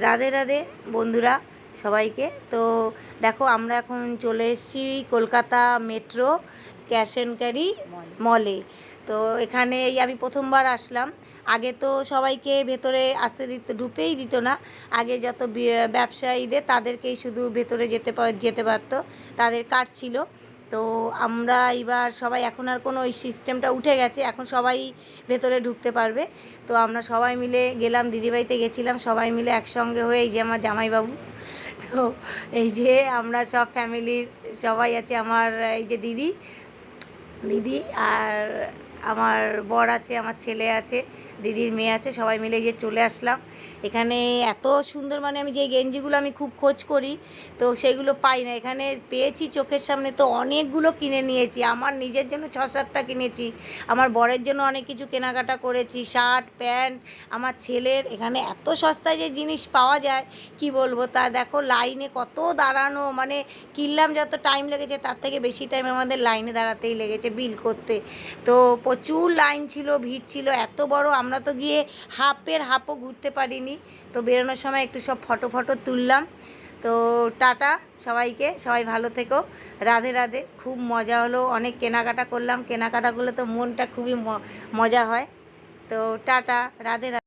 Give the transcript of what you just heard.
রাধে রাধে বন্ধুরা সবাইকে। তো দেখো আমরা এখন চলে এসেছি Kolkata metro cash and carry মলে। তো এখানে আমি প্রথমবার আসলাম। আগে তো সবাইকে ভেতরে আসতে ঢুকতেই দিত না। আগে যত ব্যবসায়ীদের তাদেরকেই শুধু ভেতরে যেতে পারতো, তাদের কার্ড ছিল। তো আমরা এবার সবাই, এখন আর কোনো ওই সিস্টেমটা উঠে গেছে, এখন সবাই ভেতরে ঢুকতে পারবে। তো আমরা সবাই মিলে গেলাম, দিদিবাড়িতে গেছিলাম সবাই মিলে একসঙ্গে হয়ে। এই যে আমার জামাইবাবু, তো এই যে আমরা সব ফ্যামিলির সবাই আছে, আমার এই যে দিদি আর আমার বর আছে, আমার ছেলে আছে, দিদির মেয়ে আছে, সবাই মিলে যে চলে আসলাম এখানে। এত সুন্দর, মানে আমি যে গেঞ্জিগুলো আমি খুব খোঁজ করি তো সেগুলো পাই না, এখানে পেয়েছি চোখের সামনে। তো অনেকগুলো কিনে নিয়েছি, আমার নিজের জন্য 6-7টা কিনেছি, আমার বরের জন্য অনেক কিছু কেনাকাটা করেছি, শার্ট প্যান্ট আমার ছেলের। এখানে এত সস্তায় যে জিনিস পাওয়া যায় কি বলবো। তা দেখো লাইনে কত দাঁড়ানো, মানে কিনলাম যত টাইম লেগেছে তার থেকে বেশি টাইম আমাদের লাইনে দাঁড়াতেই লেগেছে বিল করতে। তো প্রচুর লাইন ছিল, ভিড় ছিল এত বড়, আমরা তো গিয়ে হাফও ঘুরতে পারিনি। তো বেরোনোর সময় একটু সব ফটো তুললাম। তো টাটা সবাইকে, সবাই ভালো থেকো, রাধে রাধে। খুব মজা হলো, অনেক কেনাকাটা করলাম, কেনাকাটাগুলো তো মনটা খুবই মজা হয়। তো টাটা, রাধে রাধে।